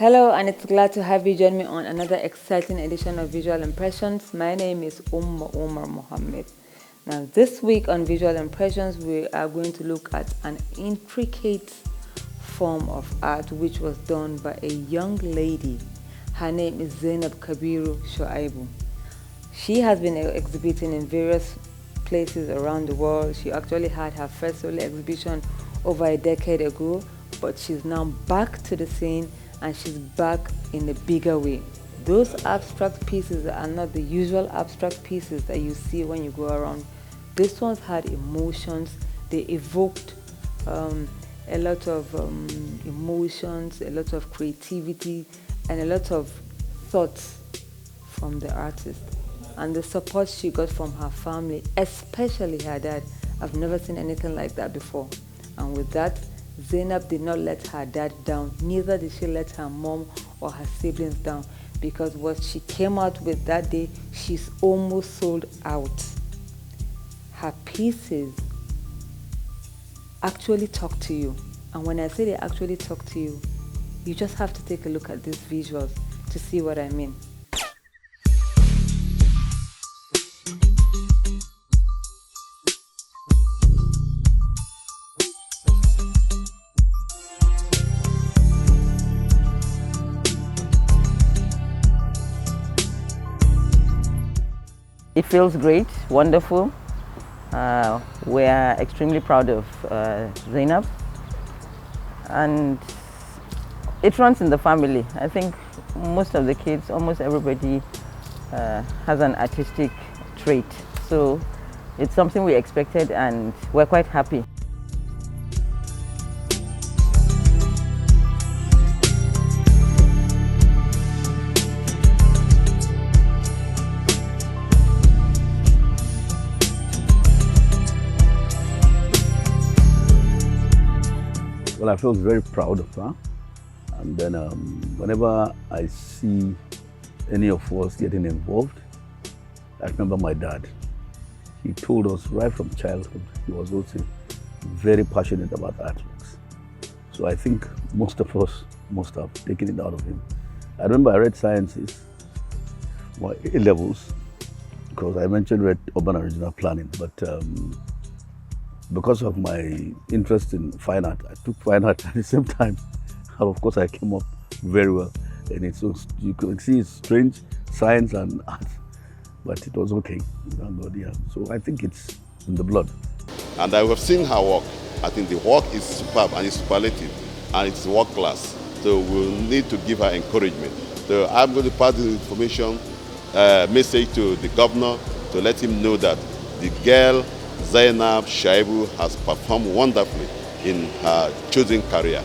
Hello, and it's glad to have you join me on another exciting edition of Visual Impressions. My name is Umar Mohammed. Now, this week on Visual Impressions, we are going to look at an intricate form of art which was done by a young lady. Her name is Zainab Kabiru Shoaibu. She has been exhibiting in various places around the world. She actually had her first solo exhibition over a decade ago, but she's now back to the scene and she's back in a bigger way. Those abstract pieces are not the usual abstract pieces that you see when you go around. This ones had emotions. They evoked a lot of emotions, a lot of creativity, and a lot of thoughts from the artist. And the support she got from her family, especially her dad. I've never seen anything like that before. And with that, Zainab did not let her dad down, neither did she let her mom or her siblings down, because what she came out with that day, she's almost sold out. Her pieces actually talk to you. And when I say they actually talk to you, you just have to take a look at these visuals to see what I mean. It feels great, wonderful. We are extremely proud of Zainab, and it runs in the family. I think most of the kids, almost everybody has an artistic trait. So it's something we expected and we're quite happy. Well, I feel very proud of her. And then whenever I see any of us getting involved, I remember my dad. He told us right from childhood, he was also very passionate about artworks. So I think most of us must have taken it out of him. I remember I read sciences, my A levels, because I mentioned read urban and regional planning, but because of my interest in fine art, I took fine art at the same time. And of course, I came up very well. And it's so, you can see it's strange, science and art, but it was okay. Thank God, yeah. So I think it's in the blood. And I have seen her work. I think the work is superb and it's superlative and it's world class. So we'll need to give her encouragement. So I'm going to pass the information message to the governor to let him know that the girl Zainab Shaibu has performed wonderfully in her chosen career.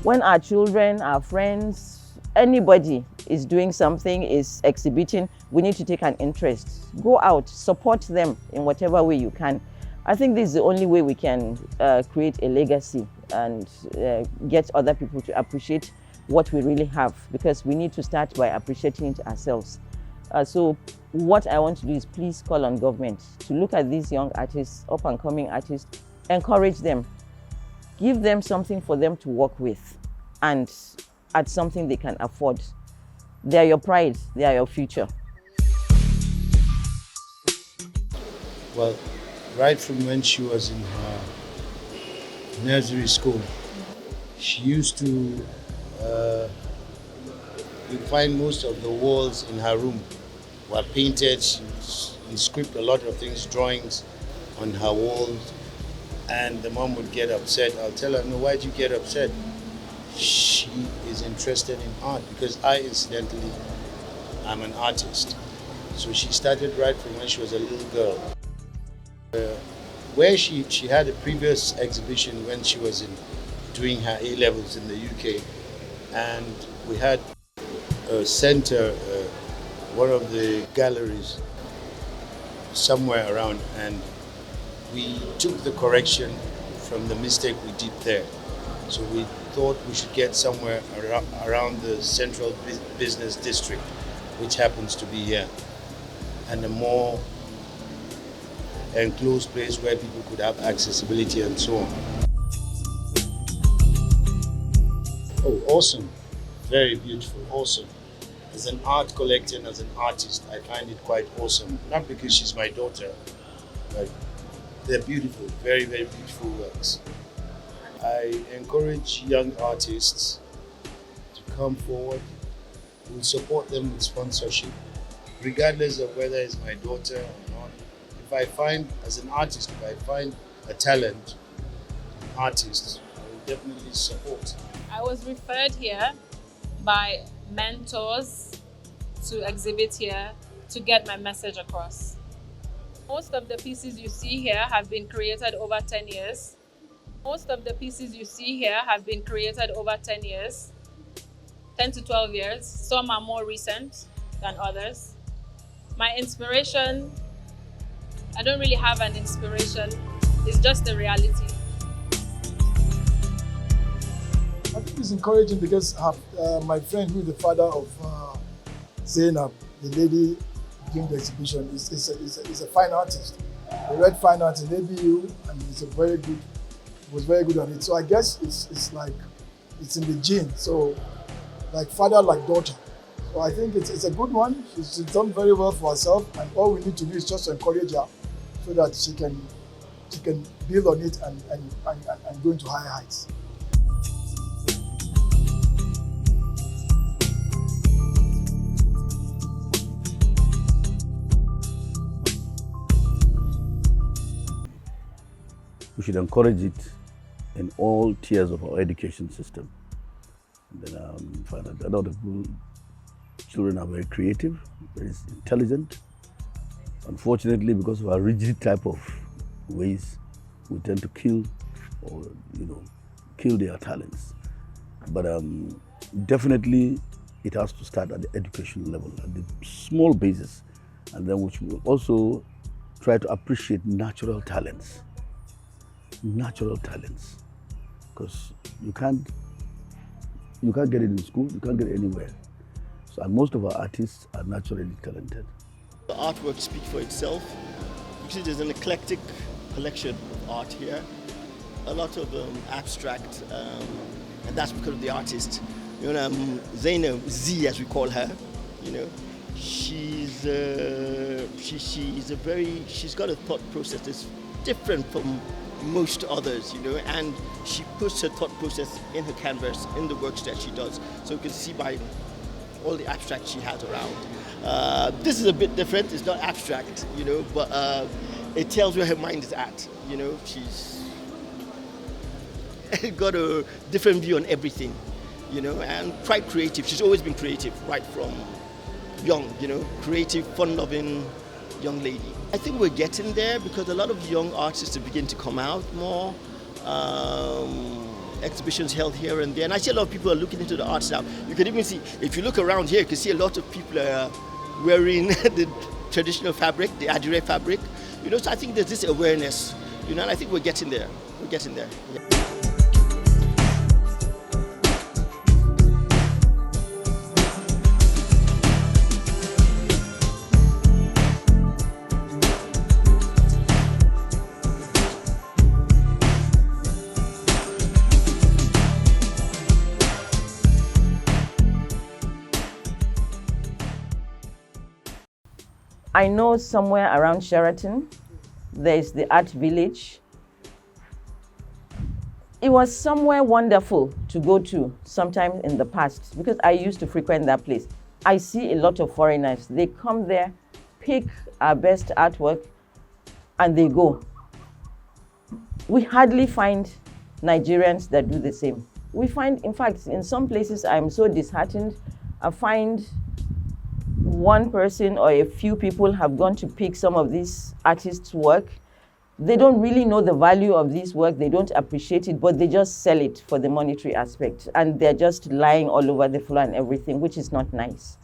When our children, our friends, anybody is doing something, is exhibiting, we need to take an interest. Go out, support them in whatever way you can. I think this is the only way we can create a legacy and get other people to appreciate what we really have, because we need to start by appreciating it ourselves. So what I want to do is please call on government to look at these young artists, up and coming artists, encourage them, give them something for them to work with and at something they can afford. They are your pride, they are your future. Well, right from when she was in her nursery school, she used to you find most of the walls in her room were painted. She inscribed a lot of things, drawings on her walls, and the mom would get upset. I'll tell her, no, why'd you get upset? She is interested in art, because I, incidentally, I'm an artist. So she started right from when she was a little girl. Where she had a previous exhibition when she was doing her A levels in the UK, and we had a center, one of the galleries somewhere around, and we took the correction from the mistake we did there. So we thought we should get somewhere around the central business district, which happens to be here, and a more enclosed place where people could have accessibility and so on. Oh, awesome. Very beautiful, awesome. As an art collector and as an artist, I find it quite awesome. Not because she's my daughter, but they're beautiful, very, very beautiful works. I encourage young artists to come forward. We'll support them with sponsorship, regardless of whether it's my daughter or not. If I find, as an artist, if I find a talent, an artist, I will definitely support. I was referred here by mentors to exhibit here to get my message across. Most of the pieces you see here have been created over 10 years. Most of the pieces you see here have been created over 10 years, 10 to 12 years. Some are more recent than others. My inspiration, I don't really have an inspiration, it's just the reality. I think it's encouraging because my friend, who is the father of Zainab, the lady doing the exhibition, is a fine artist. He read fine art in ABU and was very good at it. So I guess it's like it's in the gene. So like father, like daughter. So I think it's a good one. She's done very well for herself, and all we need to do is just encourage her so that she can build on it and go into higher heights. We should encourage it in all tiers of our education system. And then find out a lot of children are very creative, very intelligent. Unfortunately, because of our rigid type of ways, we tend to kill their talents. But definitely, it has to start at the education level, at the small basis, and then which will also try to appreciate natural talents. Because you can't get it in school, you can't get it anywhere. So, and most of our artists are naturally talented. The artwork speaks for itself. You see, there's an eclectic collection of art here. A lot of abstract, and that's because of the artist. Zainab Z, as we call her, she's got a thought process that's different from most others, and she puts her thought process in her canvas, in the works that she does. So you can see by all the abstract she has around. This is a bit different, it's not abstract, but it tells where her mind is at. She's got a different view on everything, and quite creative. She's always been creative, right from young, creative, fun-loving young lady. I think we're getting there because a lot of young artists are beginning to come out more. Exhibitions held here and there, and I see a lot of people are looking into the arts now. You can even see, if you look around here, you can see a lot of people are wearing the traditional fabric, the Adire fabric. So I think there's this awareness, and I think we're getting there. Yeah. I know somewhere around Sheraton, there is the Art Village. It was somewhere wonderful to go to sometime in the past because I used to frequent that place. I see a lot of foreigners. They come there, pick our best artwork, and they go. We hardly find Nigerians that do the same. We find, in fact, in some places I'm so disheartened, I find one person or a few people have gone to pick some of these artists' work. They don't really know the value of this work, they don't appreciate it, but they just sell it for the monetary aspect. And they're just lying all over the floor and everything, which is not nice.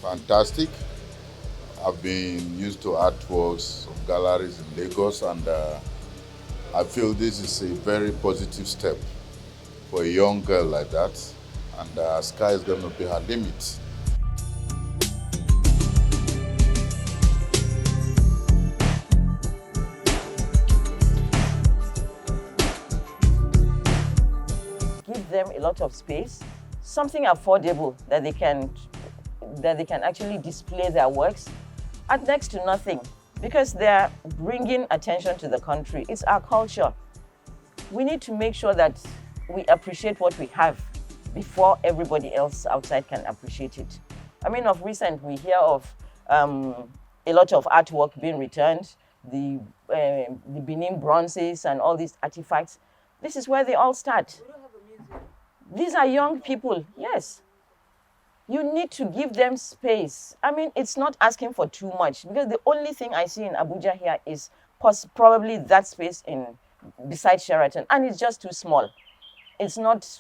Fantastic. I've been used to artworks of galleries in Lagos, and I feel this is a very positive step for a young girl like that. And sky is going to be her limit. lot of space, something affordable that they can actually display their works at next to nothing, because they're bringing attention to the country. It's our culture. We need to make sure that we appreciate what we have before everybody else outside can appreciate it. I mean, of recent, we hear of a lot of artwork being returned, the Benin bronzes and all these artifacts. This is where they all start. These are young people, yes. You need to give them space. I mean, it's not asking for too much, because the only thing I see in Abuja here is probably that space beside Sheraton, and it's just too small. It's not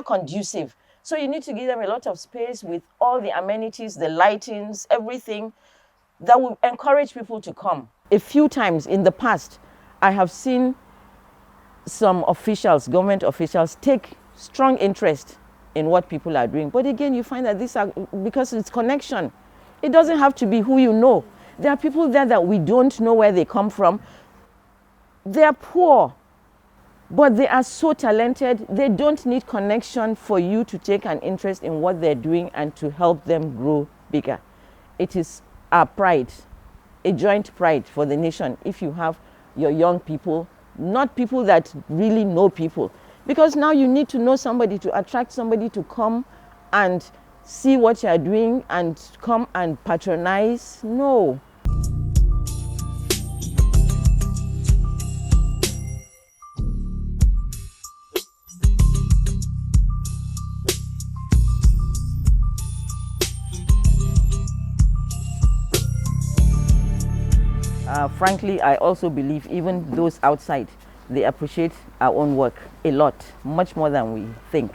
conducive. So you need to give them a lot of space with all the amenities, the lightings, everything that will encourage people to come. A few times in the past, I have seen some officials, government officials, take strong interest in what people are doing. But again, you find that these are, because it's connection. It doesn't have to be who you know. There are people there that we don't know where they come from. They are poor, but they are so talented. They don't need connection for you to take an interest in what they're doing and to help them grow bigger. It is our pride, a joint pride for the nation, if you have your young people, not people that really know people. Because now you need to know somebody to attract somebody to come and see what you're doing and come and patronize. No. Frankly, I also believe even those outside, they appreciate our own work a lot, much more than we think.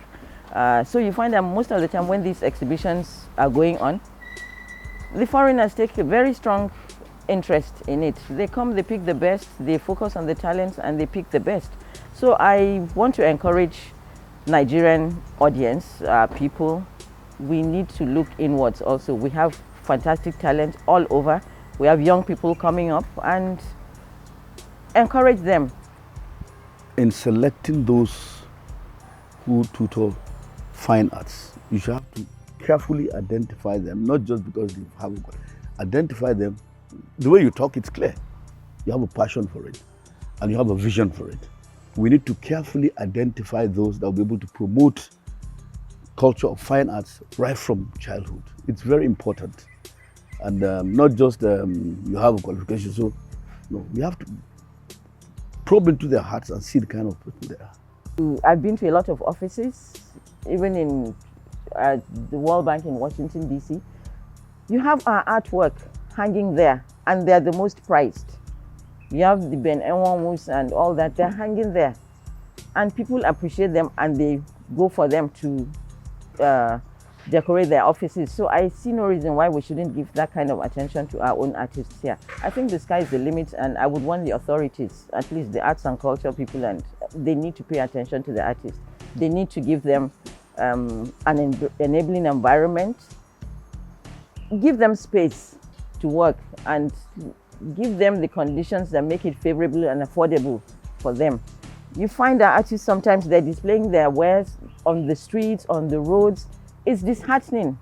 So you find that most of the time when these exhibitions are going on, the foreigners take a very strong interest in it. They come, they pick the best, they focus on the talents, and they pick the best. So I want to encourage Nigerian audience, people, we need to look inwards also. We have fantastic talent all over. We have young people coming up, and encourage them. In selecting those who tutor fine arts, you should have to carefully identify them, not just because they have identify them. The way you talk, it's clear. You have a passion for it, and you have a vision for it. We need to carefully identify those that will be able to promote culture of fine arts right from childhood. It's very important. And not just you have a qualification, so no, we have to probe into their hearts and see the kind of people they are. I've been to a lot of offices, even in the World Bank in Washington, D.C. You have our artwork hanging there, and they're the most prized. You have the Ben Enwonwus and all that, they're hanging there. And people appreciate them, and they go for them to decorate their offices. So I see no reason why we shouldn't give that kind of attention to our own artists here. I think the sky is the limit, and I would want the authorities, at least the arts and culture people, and they need to pay attention to the artists. They need to give them an enabling environment, give them space to work, and give them the conditions that make it favorable and affordable for them. You find that artists sometimes they're displaying their wares on the streets, on the roads. It's disheartening,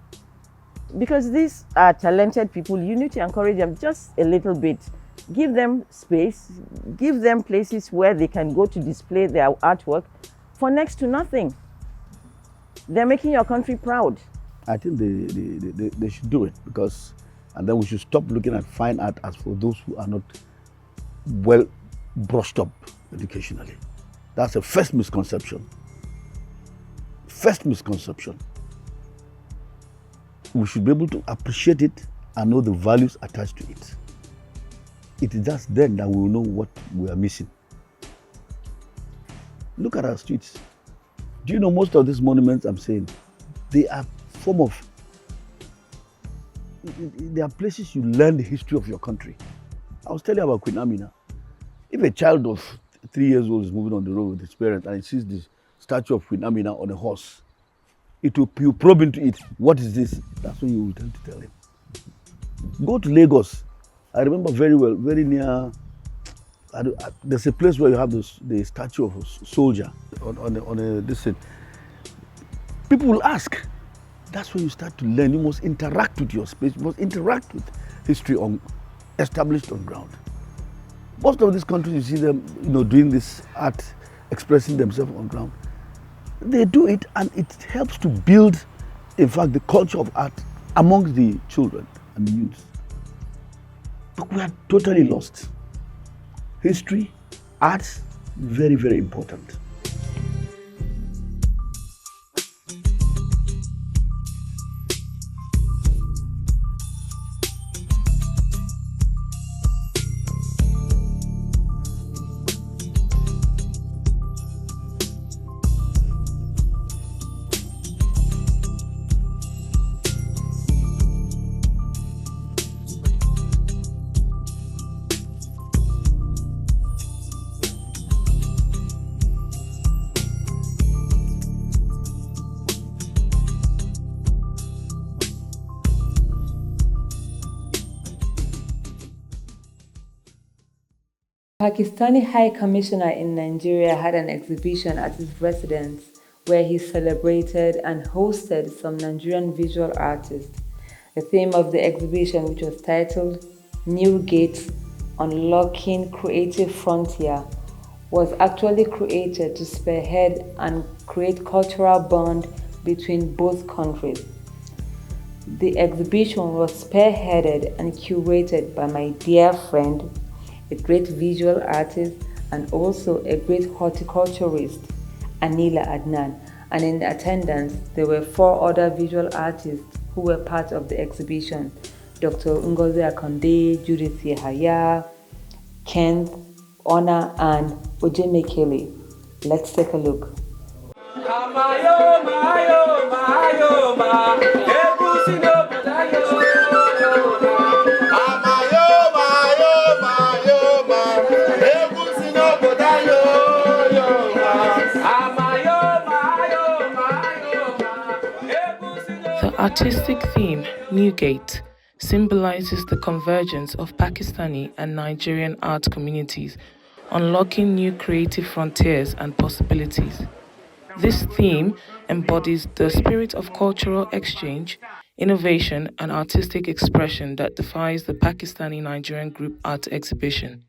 because these are talented people. You need to encourage them just a little bit. Give them space, give them places where they can go to display their artwork for next to nothing. They're making your country proud. I think they should do it, because, and then we should stop looking at fine art as for those who are not well brushed up educationally. That's a first misconception. First misconception. We should be able to appreciate it and know the values attached to it. It is just then that we will know what we are missing. Look at our streets. Do you know most of these monuments I'm saying, they are form of, they are places you learn the history of your country. I was telling you about Queen Amina. If a child of 3 years old is moving on the road with his parents and he sees this statue of Queen Amina on a horse, it will, you probe into it. What is this? That's when you will tend to tell him. Go to Lagos. I remember very well, very near there's a place where you have the statue of a soldier on this thing. People will ask. That's when you start to learn. You must interact with your space. You must interact with history established on ground. Most of these countries, you see them, doing this art, expressing themselves on ground. They do it, and it helps to build, in fact, the culture of art amongst the children and the youth. But we are totally lost. History, art, very, very important. Pakistani High Commissioner in Nigeria had an exhibition at his residence where he celebrated and hosted some Nigerian visual artists. The theme of the exhibition, which was titled New Gates, Unlocking Creative Frontier, was actually created to spearhead and create cultural bond between both countries. The exhibition was spearheaded and curated by my dear friend, a great visual artist and also a great horticulturist, Anila Adnan. And in attendance, there were 4 other visual artists who were part of the exhibition: Dr. Ngozi Akonde, Judith Yehaya, Kent, Ona, and Ojemekele. Let's take a look. The artistic theme, New Gate, symbolizes the convergence of Pakistani and Nigerian art communities, unlocking new creative frontiers and possibilities. This theme embodies the spirit of cultural exchange, innovation, and artistic expression that defines the Pakistani-Nigerian group art exhibition.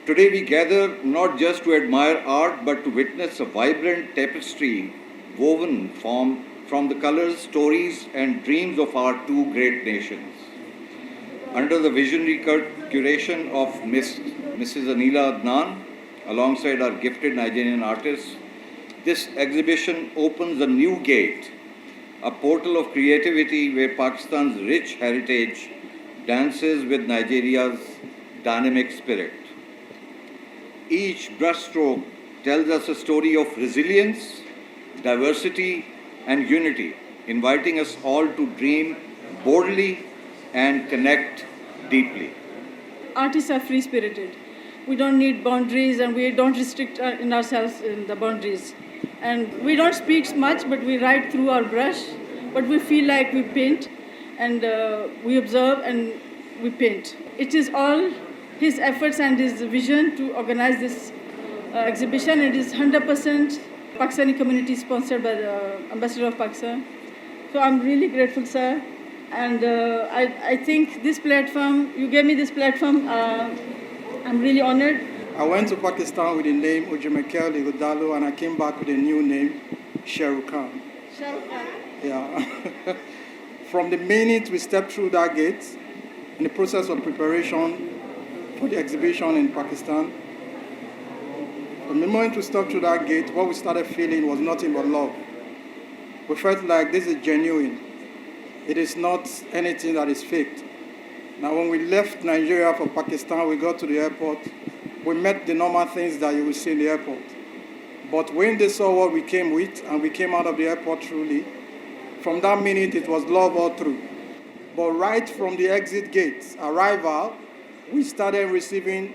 Today we gather not just to admire art but to witness a vibrant tapestry woven from the colors, stories and dreams of our 2 great nations. Under the visionary curation of Mrs. Anila Adnan, alongside our gifted Nigerian artists, this exhibition opens a new gate, a portal of creativity where Pakistan's rich heritage dances with Nigeria's dynamic spirit. Each brushstroke tells us a story of resilience, diversity, and unity, inviting us all to dream boldly and connect deeply. Artists are free-spirited. We don't need boundaries and we don't restrict in ourselves in the boundaries. And we don't speak much, but we write through our brush, but we feel like we paint and we observe and we paint. It is all his efforts and his vision to organize this exhibition. It is 100% Pakistani community sponsored by the Ambassador of Pakistan. So I'm really grateful, sir. And I think this platform, you gave me this platform, I'm really honored. I went to Pakistan with the name Ojemekele Godalo and I came back with a new name, Shahrukh Khan. Shahrukh Khan. Yeah. From the minute we stepped through that gate, in the process of preparation for the exhibition in Pakistan, from the moment we stepped through that gate, what we started feeling was nothing but love. We felt like this is genuine. It is not anything that is faked. Now, when we left Nigeria for Pakistan, we got to the airport. We met the normal things that you will see in the airport. But when they saw what we came with, and we came out of the airport truly, from that minute, it was love all through. But right from the exit gate, arrival, we started receiving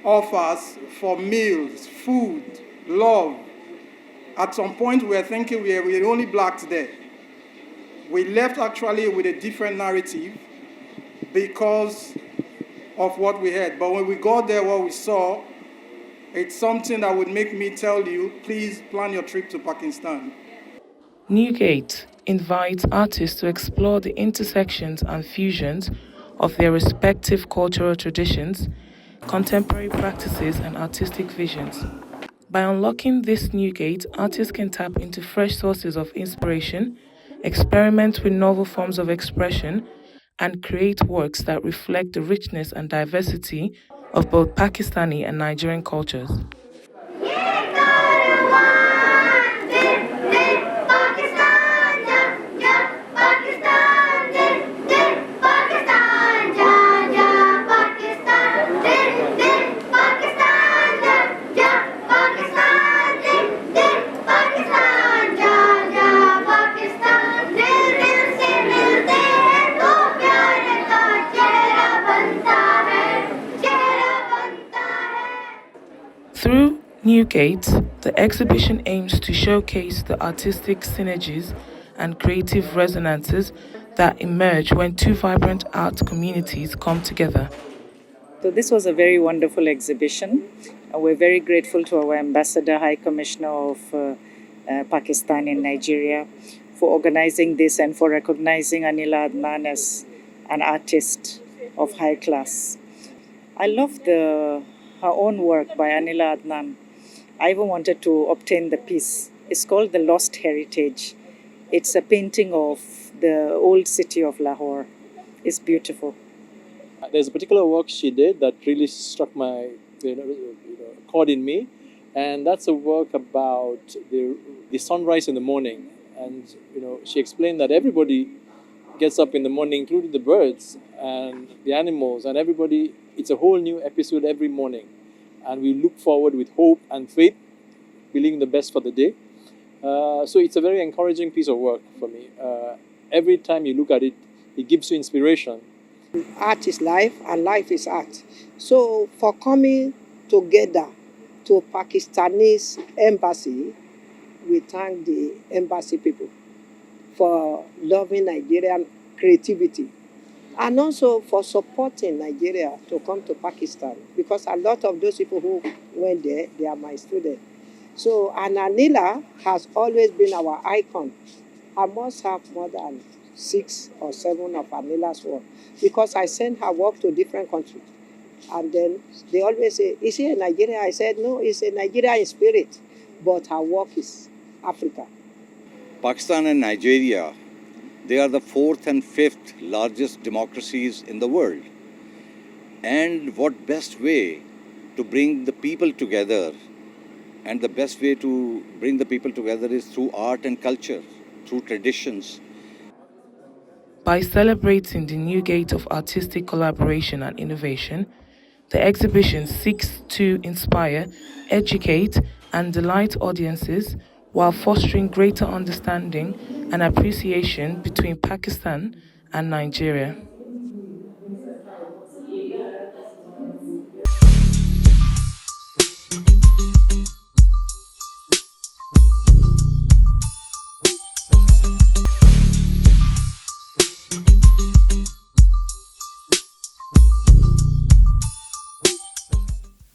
offers for meals, food, love. At some point, we were thinking we were only blacks there. We left actually with a different narrative because of what we had. But when we got there, what we saw, it's something that would make me tell you, please plan your trip to Pakistan. Newgate invites artists to explore the intersections and fusions of their respective cultural traditions, contemporary practices, and artistic visions. By unlocking this new gate, artists can tap into fresh sources of inspiration, experiment with novel forms of expression, and create works that reflect the richness and diversity of both Pakistani and Nigerian cultures. Through Newgate, the exhibition aims to showcase the artistic synergies and creative resonances that emerge when two vibrant art communities come together. So this was a very wonderful exhibition. We're very grateful to our Ambassador, High Commissioner of Pakistan in Nigeria for organizing this and for recognizing Anila Adnan as an artist of high class. I love her own work by Anila Adnan. I even wanted to obtain the piece. It's called The Lost Heritage. It's a painting of the old city of Lahore. It's beautiful. There's a particular work she did that really struck my chord in me, and that's a work about the sunrise in the morning. And she explained that everybody gets up in the morning, including the birds and the animals, and everybody. It's a whole new episode every morning, and we look forward with hope and faith, believing the best for the day. So it's a very encouraging piece of work for me. Every time you look at it, it gives you inspiration. Art is life and life is art. So for coming together to Pakistanese embassy, we thank the embassy people for loving Nigerian creativity and also for supporting Nigeria to come to Pakistan, because a lot of those people who went there, they are my students. So, and Anila has always been our icon. I must have more than 6 or 7 of Anila's work, because I send her work to different countries. And then they always say, is she in Nigeria? I said, no, it's a Nigeria in spirit, but her work is Africa. Pakistan and Nigeria, they are the 4th and 5th largest democracies in the world. And what best way to bring the people together? And the best way to bring the people together is through art and culture, through traditions. By celebrating the new gate of artistic collaboration and innovation, the exhibition seeks to inspire, educate, and delight audiences while fostering greater understanding and appreciation between Pakistan and Nigeria.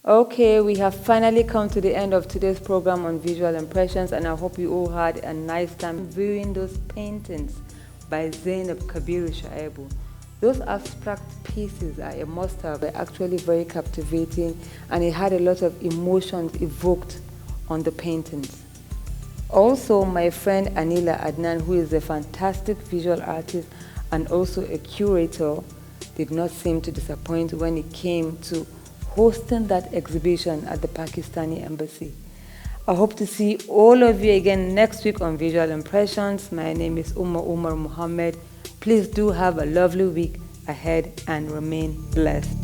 Okay, we have finally come to the end of today's program on visual impressions, and I hope you all had a nice time viewing those paintings by Zainab Kabiru Shaibu. Those abstract pieces are a must-have. They're actually very captivating, and it had a lot of emotions evoked on the paintings. Also, my friend Anila Adnan, who is a fantastic visual artist and also a curator, did not seem to disappoint when it came to hosting that exhibition at the Pakistani embassy. I hope to see all of you again next week on Visual Impressions. My name is Umar Mohammed. Please do have a lovely week ahead and remain blessed.